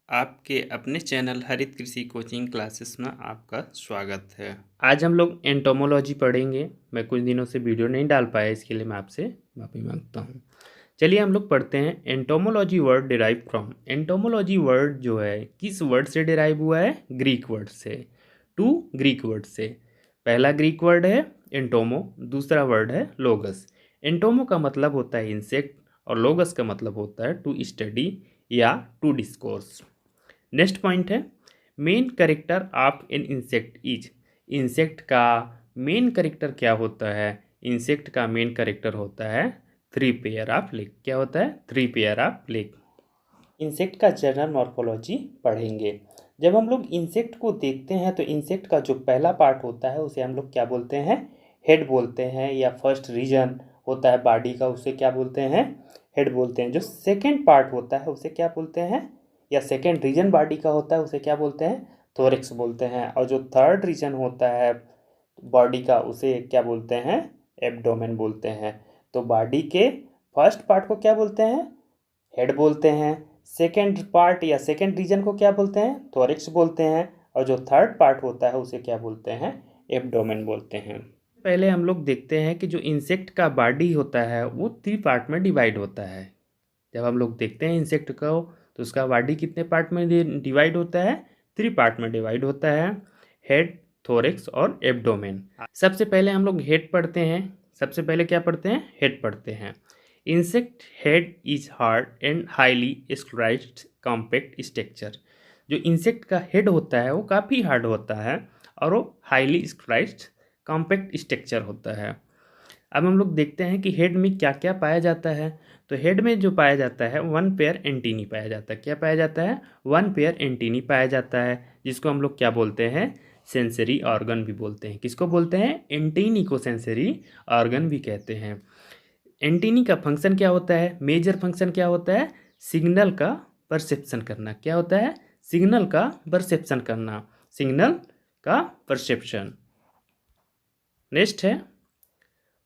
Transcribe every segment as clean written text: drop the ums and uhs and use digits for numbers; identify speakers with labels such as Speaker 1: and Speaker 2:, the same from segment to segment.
Speaker 1: आपके अपने चैनल हरित कृषि कोचिंग क्लासेस में आपका स्वागत है। आज हम लोग एंटोमोलॉजी पढ़ेंगे। मैं कुछ दिनों से वीडियो नहीं डाल पाया, इसके लिए मैं आपसे माफ़ी मांगता हूँ। चलिए हम लोग पढ़ते हैं। Entomology word derive from. Entomology word जो है किस वर्ड से डिराइव हुआ है? ग्रीक वर्ड से। टू ग्रीक वर्ड से। पहला ग्रीक वर्ड है एंटोमो, दूसरा वर्ड है लोगस। एंटोमो का मतलब होता है इंसेक्ट और लोगस का मतलब होता है टू स्टडी या टू डिस्कोर्स। नेक्स्ट पॉइंट है main character of an insect is. Insect का मेन कैरेक्टर क्या होता है? इंसेक्ट का मेन कैरेक्टर होता है थ्री पेयर ऑफ लेग। क्या होता है? Three pair of leg. Insect का जनरल मॉर्फोलॉजी पढ़ेंगे। जब हम लोग इंसेक्ट को देखते हैं तो इंसेक्ट का जो पहला पार्ट होता है उसे हम लोग क्या बोलते हैं? हेड बोलते हैं, या फर्स्ट रीजन होता है बॉडी का उसे क्या बोलते हैं? हेड बोलते हैं। जो सेकेंड पार्ट होता है उसे क्या बोलते हैं, या सेकेंड रीजन बॉडी का होता है उसे क्या बोलते हैं? थोरेक्स बोलते हैं। और जो थर्ड रीजन होता है बॉडी का उसे क्या बोलते हैं? एब्डोमेन बोलते हैं। तो बॉडी के फर्स्ट पार्ट को क्या बोलते हैं? हेड बोलते हैं। सेकेंड पार्ट या सेकेंड रीजन को क्या बोलते हैं? थोरेक्स बोलते हैं। और जो थर्ड पार्ट होता है उसे क्या बोलते हैं? एब्डोमेन बोलते हैं। पहले हम लोग देखते हैं कि जो इंसेक्ट का बॉडी होता है वो थ्री पार्ट में डिवाइड होता है। जब हम लोग देखते हैं इंसेक्ट को तो उसका बॉडी कितने पार्ट में डिवाइड होता है? थ्री पार्ट में डिवाइड होता है, हेड, थोरेक्स और एब्डोमेन। सबसे पहले हम लोग हेड पढ़ते हैं। सबसे पहले क्या पढ़ते हैं? हेड पढ़ते हैं। Insect head is hard and highly sclerotized compact structure. जो इंसेक्ट का हेड होता है वो काफ़ी हार्ड होता है और वो हाईली स्क्राइज्ड कॉम्पैक्ट स्ट्रक्चर होता है। अब हम लोग देखते हैं कि हेड में क्या क्या पाया जाता है। तो हेड में जो पाया जाता है वन पेयर एंटीनी पाया जाता है। क्या पाया जाता है? वन पेयर एंटीनी पाया जाता है, जिसको हम लोग क्या बोलते हैं? सेंसरी ऑर्गन भी बोलते हैं। किसको बोलते हैं? एंटीनी को सेंसरी ऑर्गन भी कहते हैं। एंटीनी का फंक्शन क्या होता है? मेजर फंक्शन क्या होता है? सिग्नल का परसेप्शन करना। क्या होता है? सिग्नल का परसेप्शन करना। सिग्नल का परसेप्शन। नेक्स्ट है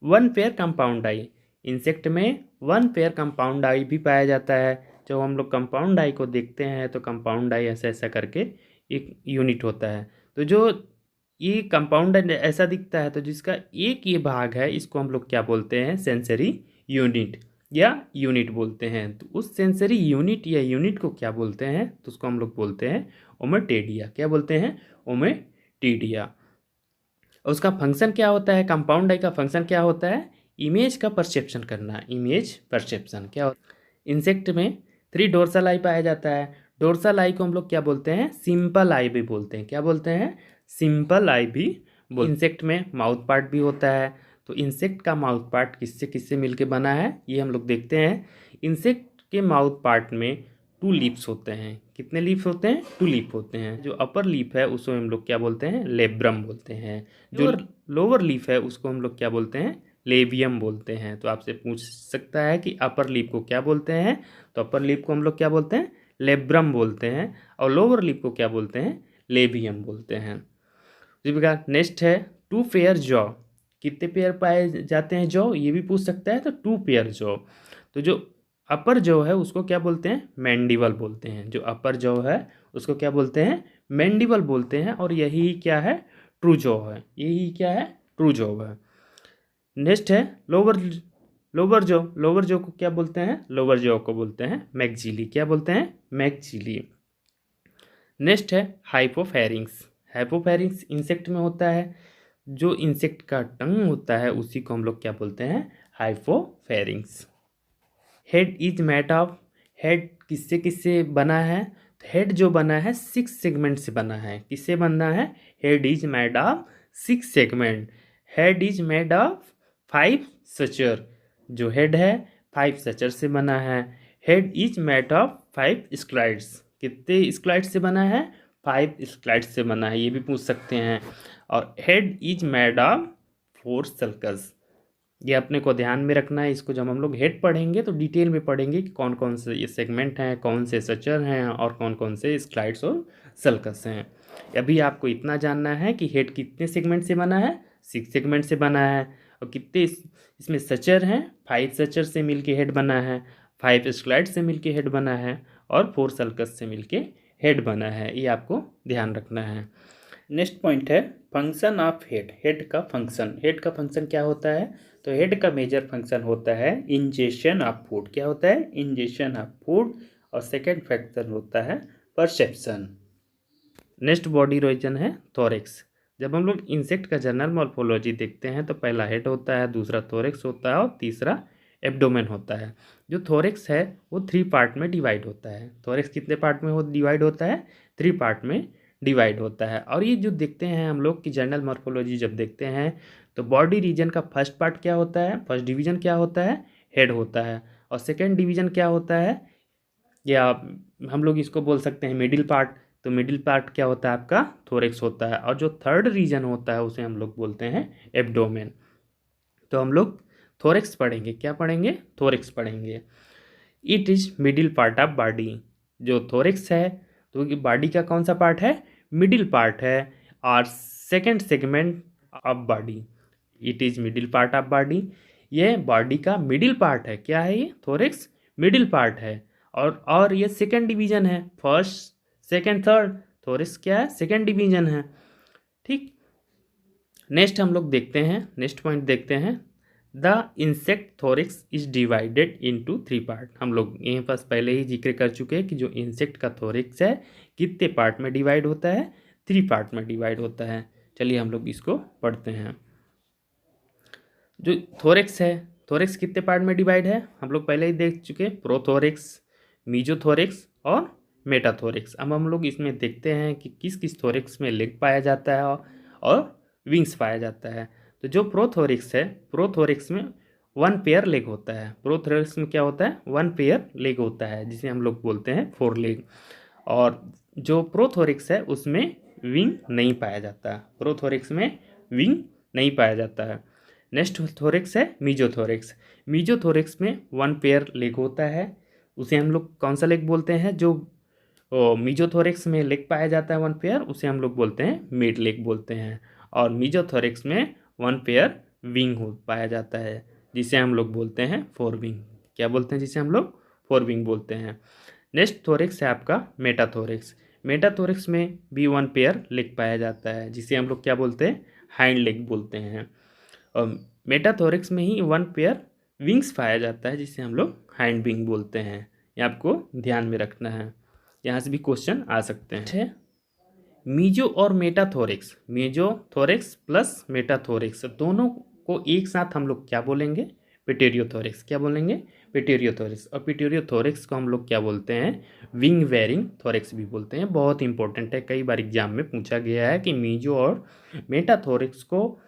Speaker 1: वन पेयर कंपाउंड आई। इंसेक्ट में वन पेयर कंपाउंड आई भी पाया जाता है। जब हम लोग कंपाउंड आई को देखते हैं तो कंपाउंड आई ऐसा ऐसा करके एक यूनिट होता है। तो जो ये कंपाउंड ऐसा दिखता है तो जिसका एक ये भाग है इसको हम लोग क्या बोलते हैं? सेंसरी यूनिट या यूनिट बोलते हैं। तो उस सेंसरी यूनिट या यूनिट को क्या बोलते हैं? तो उसको हम लोग बोलते हैं ओमेटेडिया। क्या बोलते हैं? ओमेटेडिया। उसका फंक्शन क्या होता है? कंपाउंड आई का फंक्शन क्या होता है? इमेज का परसेप्शन करना। इमेज परसेप्शन क्या होता है? इंसेक्ट में थ्री डोर्सल आई पाया जाता है। डोर्सल आई को हम लोग क्या बोलते हैं? सिंपल आई भी बोलते हैं। क्या बोलते हैं? सिंपल आई भी इंसेक्ट में माउथ पार्ट भी होता है। तो इंसेक्ट का माउथ पार्ट किससे किससे मिलके बना है ये हम लोग देखते हैं। इंसेक्ट के माउथ पार्ट में टू लीप्स होते हैं। कितने लीप्स होते हैं? टू लीप होते हैं। जो अपर लीप है उसको हम लोग क्या बोलते हैं? लेब्रम बोलते हैं। जो लोअर लीफ है उसको हम लोग क्या बोलते हैं? लेबियम बोलते हैं। तो आपसे पूछ सकता है कि अपर लीफ को क्या बोलते हैं? तो अपर लीफ को हम लोग क्या बोलते हैं? लेब्रम बोलते हैं। और लोअर लीफ को क्या बोलते हैं? लेबियम बोलते हैं। इसी प्रकार नेक्स्ट है टू पेयर जॉ। कितने पेयर पाए जाते हैं जॉ? ये भी पूछ सकता है। तो टू पेयर जॉ। तो जो अपर जॉ है उसको क्या बोलते हैं? मैंडिबल बोलते हैं। जो अपर जॉ है उसको क्या बोलते हैं? मैंडिबल बोलते हैं। और यही क्या है? ट्रू जॉ है। यही क्या है? ट्रू जॉ है। नेक्स्ट है lower lower jaw. Lower jaw को क्या बोलते हैं? लोअर जॉ को बोलते हैं मैक्सिली। क्या बोलते हैं? मैक्सिली। नेक्स्ट है हाइपोफेरिंग्स। हाइपोफेरिंग्स इंसेक्ट में होता है। जो इंसेक्ट का टंग होता है उसी को हम लोग क्या बोलते हैं? Hypopharynx. Head is made of. Head किससे किससे बना है? हेड जो बना है सिक्स सेगमेंट से बना है। किससे बना है? Head is made of six segment. Head is made of five suture. जो हेड है फाइव सचर से बना है। Head is made of five sclerites. कितने स्क्लाइड्स से बना है? फाइव स्क्लाइड्स से बना है। ये भी पूछ सकते हैं। और head is made of four sulcus. ये अपने को ध्यान में रखना है। इसको जब हम लोग हेड पढ़ेंगे तो डिटेल में पढ़ेंगे कि कौन कौन से ये सेगमेंट हैं, कौन से सचर हैं और कौन कौन से स्लाइड्स और सल्कस हैं। अभी आपको इतना जानना है कि हेड कितने सेगमेंट से बना है? सिक्स सेगमेंट से बना है। और कितने इसमें सचर हैं? फाइव सचर से मिलके हेड बना है, फाइव स्लाइड से मिलके हेड बना है और फोर सल्कस से मिलके हेड बना है, ये आपको ध्यान रखना है। नेक्स्ट पॉइंट है फंक्शन ऑफ हेड। हेड का फंक्शन क्या होता है? तो हेड का मेजर फंक्शन होता है इंजेशन ऑफ फूड। क्या होता है? Ingestion of food. और सेकेंड फंक्शन होता है परसेप्शन। नेक्स्ट बॉडी रीजन है थोरेक्स। जब हम लोग इंसेक्ट का जनरल मॉर्फोलॉजी देखते हैं तो पहला हेड होता है, दूसरा थोरेक्स होता है और तीसरा एब्डोमेन होता है। जो थोरेक्स है वो 3 पार्ट में डिवाइड होता है। थोरेक्स कितने पार्ट में डिवाइड होता है? 3 पार्ट में डिवाइड होता है। और ये जो देखते हैं हम लोग की जनरल मॉर्फोलॉजी जब देखते हैं तो बॉडी रीजन का फर्स्ट पार्ट क्या होता है? फर्स्ट डिवीजन क्या होता है? हेड होता है। और सेकेंड डिवीजन क्या होता है, या हम लोग इसको बोल सकते हैं मिडिल पार्ट। तो मिडिल पार्ट क्या होता है आपका? थोरेक्स होता है। और जो थर्ड रीजन होता है उसे हम लोग बोलते हैं एब्डोमेन। तो हम लोग थोरेक्स पढ़ेंगे। क्या पढ़ेंगे? थोरेक्स पढ़ेंगे। It is middle part of body. जो थोरेक्स है तो बॉडी का कौन सा पार्ट है? मिडिल पार्ट है और second segment of body. It is middle part of body. ये बॉडी का मिडिल पार्ट है। क्या है ये? थोरेक्स मिडिल पार्ट है। और ये सेकेंड डिवीजन है। फर्स्ट सेकेंड थर्ड, थोरेक्स क्या है? सेकेंड डिवीजन है। ठीक। नेक्स्ट हम लोग देखते हैं, नेक्स्ट पॉइंट देखते हैं। The insect thorax is divided into 3 part. हम लोग यहीं पास पहले ही जिक्र कर चुके हैं कि जो इंसेक्ट का थोरेक्स है कितने पार्ट में डिवाइड होता है? 3 पार्ट में डिवाइड होता है। चलिए हम लोग इसको पढ़ते हैं। जो थोरेक्स है, थोरेक्स कितने पार्ट में डिवाइड है? हम लोग पहले ही देख चुके, प्रोथोरेक्स, मीजोथोरेक्स और मेटाथोरेक्स। अब हम लोग इसमें देखते हैं कि किस किस थोरेक्स में लेग पाया जाता है और विंग्स पाया जाता है। तो जो प्रोथोरेक्स है, प्रोथोरेक्स में 1 पेयर लेग होता है। प्रोथोरेक्स में क्या होता है? 1 पेयर लेग होता है, जिसे हम लोग बोलते हैं 4 लेग। और जो प्रोथोरेक्स है उसमें विंग नहीं पाया जाता। प्रोथोरेक्स में विंग नहीं पाया जाता है। नेक्स्ट थोरेक्स है मीजोथोरेक्स। मीजोथोरेक्स में 1 पेयर लेग होता है, उसे हम लोग कौन सा लेग बोलते हैं? जो मीजोथोरेक्स में लेग पाया जाता है 1 पेयर, उसे हम लोग बोलते हैं मिड लेग बोलते हैं। और मीजोथोरेक्स में 1 पेयर विंग हो पाया जाता है, जिसे हम लोग बोलते हैं 4 विंग। क्या बोलते हैं? जिसे हम लोग 4 विंग बोलते हैं। नेक्स्ट थोरेक्स है आपका मेटाथोरेक्स। मेटाथोरेक्स में भी 1 पेयर लेग पाया जाता है, जिसे हम लोग क्या बोलते हैं? हाइंड लेग बोलते हैं। और मेटाथोरेक्स में ही 1 पेयर विंग्स पाया जाता है, जिसे हम लोग हाइंड विंग बोलते हैं। ये आपको ध्यान में रखना है, यहाँ से भी क्वेश्चन आ सकते हैं। मीजो और मेटाथोरेक्स, मीजोथोरेक्स प्लस मेटाथोरेक्स दोनों को एक साथ हम लोग क्या बोलेंगे? पिटेरियोथोरेक्स। क्या बोलेंगे? पिटेरियोथोरेक्स। और पिटेरियोथोरेक्स को हम लोग क्या बोलते हैं? विंग वेरिंग थोरेक्स भी बोलते हैं। बहुत इंपॉर्टेंट है, कई बार एग्जाम में पूछा गया है कि मीजो और मेटाथोरेक्स को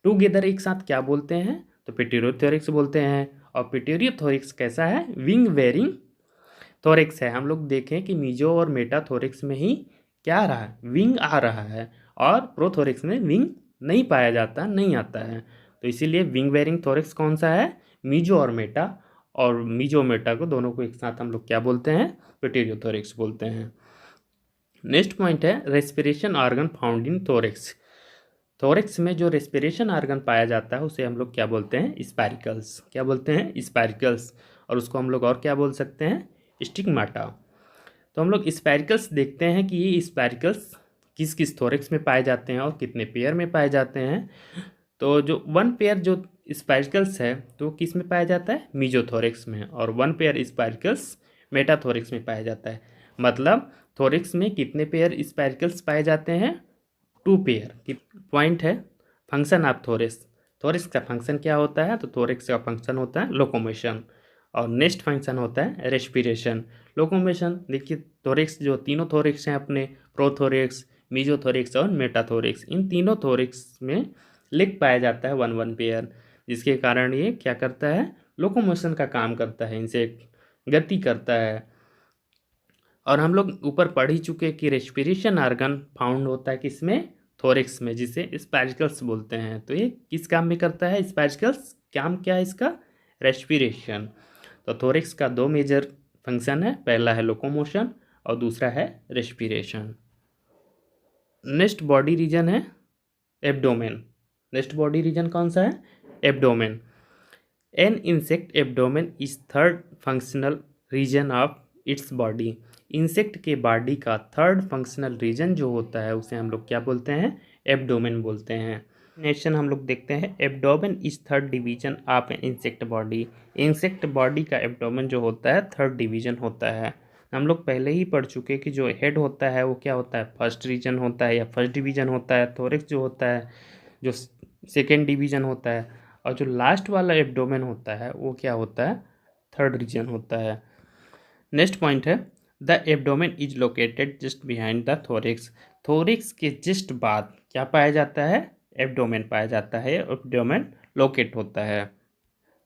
Speaker 1: टुगेदर एक साथ क्या बोलते हैं? तो पिटेरियोथोरेक्स बोलते हैं। और पिटेरियोथोरेक्स कैसा है? विंग वेरिंग थोरेक्स है। हम लोग देखें कि मीजो और मेटाथोरेक्स में ही क्या आ रहा है? विंग आ रहा है। और प्रोथोरेक्स में विंग नहीं पाया जाता, नहीं आता है। तो इसीलिए विंग वेरिंग थोरेक्स कौन सा है? मीजो और मेटा। और मीजो मेटा को दोनों को एक साथ हम लोग क्या बोलते हैं? पिटेरियोथोरेक्स बोलते हैं। नेक्स्ट पॉइंट है respiration organ found in thorax. Thorax में जो रेस्पिरेशन ऑर्गन पाया जाता है उसे हम लोग क्या बोलते हैं? स्पाइरिकल्स। क्या बोलते हैं? स्पाइरिकल्स। और उसको हम लोग और क्या बोल सकते हैं? स्टिग्माटा। तो हम लोग स्पाइरिकल्स देखते हैं कि ये स्पाइरिकल्स किस किस थोरेक्स में पाए जाते हैं और कितने पेयर में पाए जाते हैं। तो जो 1 पेयर जो स्पाइरिकल्स है तो किस में पाया जाता है? मीजोथोरेक्स में। और 1 पेयर स्पाइरिकल्स मेटाथोरेक्स में पाया जाता है। मतलब थोरेक्स में कितने पेयर स्पाइरिकल्स पाए जाते हैं? 2 पेयर। पॉइंट है फंक्शन ऑफ थोरेक्स। थोरेक्स का फंक्शन क्या होता है? तो थोरेक्स का फंक्शन होता है लोकोमोशन। और नेक्स्ट फंक्शन होता है रेस्पिरेशन। लोकोमोशन देखिए, थोरेक्स जो तीनों थोरेक्स हैं अपने, प्रोथोरेक्स, मीजोथोरेक्स और मेटाथोरेक्स, इन तीनों थोरेक्स में लेग पाया जाता है 1 पेयर, जिसके कारण ये क्या करता है? लोकोमोशन का काम करता है, इनसे गति करता है। और हम लोग ऊपर पढ़ ही चुके कि रेस्पिरेशन ऑर्गन फाउंड होता है किसमें? थोरेक्स में, जिसे स्पाइरिकल्स बोलते हैं। तो ये किस काम में करता है? स्पाइरिकल्स काम क्या है इसका? रेस्पिरेशन। तो थोरेक्स का 2 मेजर फंक्शन है, पहला है लोकोमोशन और दूसरा है रेस्पिरेशन। नेक्स्ट बॉडी रीजन है एब्डोमेन। नेक्स्ट बॉडी रीजन कौन सा है? Abdomen. An insect abdomen is third functional region of its body. Insect के बॉडी का थर्ड फंक्शनल रीजन जो होता है उसे हम लोग क्या बोलते हैं, एब्डोमेन बोलते हैं। नेशन हम लोग देखते हैं, abdomen is third division of insect body. Insect body का एब्डोमेन जो होता है थर्ड डिवीजन होता है। हम लोग पहले ही पढ़ चुके कि जो हेड होता है वो क्या होता है, फर्स्ट रीजन होता है या फर्स्ट डिवीजन होता है। थोरेक्स जो होता है जो सेकेंड डिवीजन होता है, और जो लास्ट वाला एब्डोमेन होता है वो क्या होता है, थर्ड रीजन होता है। नेक्स्ट पॉइंट है, the abdomen is located just behind the thorax. Thorax के जस्ट बाद क्या पाया जाता है, एब्डोमेन पाया जाता है, एब्डोमेन लोकेट होता है।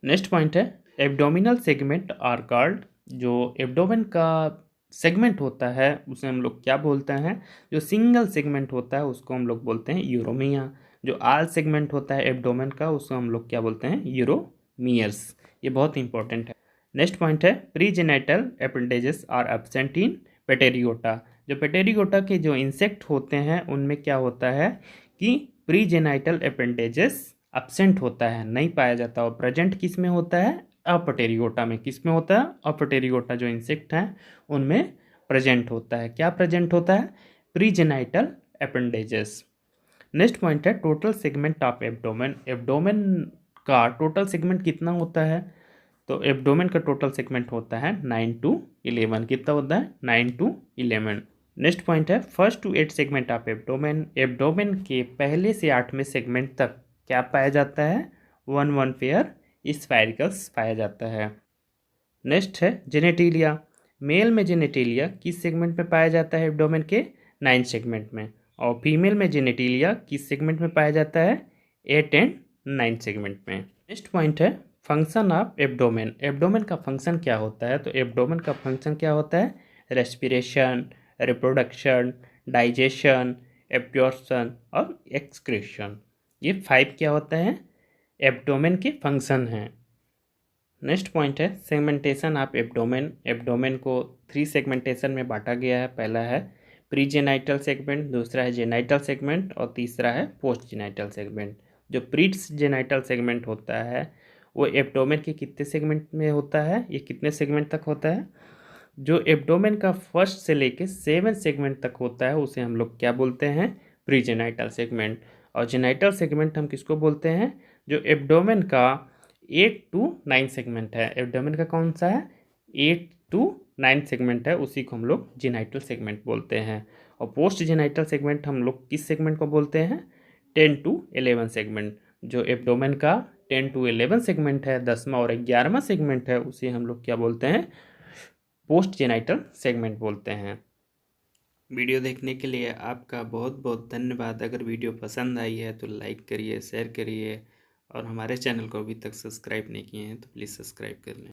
Speaker 1: नेक्स्ट पॉइंट है, एब्डोमिनल सेगमेंट आर कॉल्ड। जो एब्डोमेन का सेगमेंट होता है उसे हम लोग क्या बोलते हैं, जो सिंगल सेगमेंट होता है उसको हम लोग बोलते हैं यूरोमिया। जो आल सेगमेंट होता है एब्डोमेन का उसको हम लोग क्या बोलते हैं, यूरोमियर्स। ये बहुत इंपॉर्टेंट है। नेक्स्ट पॉइंट है, प्रीजेनाइटल अपेंडेजेस आर एब्सेंट इन पेटेरियोटा। जो पेटेरियोटा के जो इंसेक्ट होते हैं उनमें क्या होता है कि प्रीजेनाइटल अपेंडेजेस एब्सेंट होता है, नहीं पाया जाता। और प्रेजेंट किस में होता है, अपटेरियोटा में। किस में होता है, अपटेरियोटा जो इंसेक्ट हैं उनमें प्रेजेंट होता है। क्या प्रेजेंट होता है, प्रीजेनाइटल अपेंडेजेस। नेक्स्ट पॉइंट है, total segment of abdomen. Abdomen का टोटल सेगमेंट कितना होता है, तो एब्डोमेन का टोटल सेगमेंट होता है 9 to 11। कितना होता है, 9 to 11। नेक्स्ट पॉइंट है, first to 8 segment of abdomen. Abdomen के पहले से 8वें सेगमेंट तक क्या पाया जाता है, 1 पेयर स्फेरिकल्स पाया जाता है। नेक्स्ट है जेनेटिलिया। मेल में जेनेटिलिया किस सेगमेंट में पाया जाता है, एब्डोमेन के 9 सेगमेंट में। और फीमेल में जेनेटिलिया किस सेगमेंट में पाया जाता है, 8 and 9 सेगमेंट में। नेक्स्ट पॉइंट है, फंक्शन ऑफ एब्डोमेन। एब्डोमेन का फंक्शन क्या होता है, तो एब्डोमेन का फंक्शन क्या होता है, रेस्पिरेशन, रिप्रोडक्शन, डाइजेशन, एब्जॉर्प्शन और एक्सक्रीशन। ये 5 क्या होता है, एब्डोमेन के फंक्शन हैं। नेक्स्ट पॉइंट है, सेगमेंटेशन ऑफ एब्डोमेन। एब्डोमेन को 3 सेगमेंटेशन में बांटा गया है। पहला है प्रीजेनाइटल सेगमेंट, दूसरा है जेनाइटल सेगमेंट और तीसरा है पोस्ट जेनाइटल सेगमेंट। जो प्री जेनाइटल सेगमेंट होता है वो एब्डोमेन के कितने सेगमेंट में होता है, ये कितने सेगमेंट तक होता है, जो एब्डोमेन का फर्स्ट से लेके 7 सेगमेंट तक होता है उसे हम लोग क्या बोलते हैं, प्रीजेनाइटल सेगमेंट। और जेनाइटल सेगमेंट हम किसको बोलते हैं, जो एब्डोमेन का 8 to 9 सेगमेंट है। एब्डोमेन का कौन सा है, 8 to 9 सेगमेंट है, उसी को हम लोग जेनाइटल सेगमेंट बोलते हैं। और पोस्ट जेनाइटल सेगमेंट हम लोग किस सेगमेंट को बोलते हैं, 10 to 11 सेगमेंट। जो एब्डोमेन का 10 to 11 सेगमेंट है, 10वां और 11वां सेगमेंट है, उसे हम लोग क्या बोलते हैं, पोस्ट जेनाइटल सेगमेंट बोलते हैं। वीडियो देखने के लिए आपका बहुत बहुत धन्यवाद। अगर वीडियो पसंद आई है तो लाइक करिए, शेयर करिए, और हमारे चैनल को अभी तक सब्सक्राइब नहीं किए हैं तो प्लीज़ सब्सक्राइब कर लें।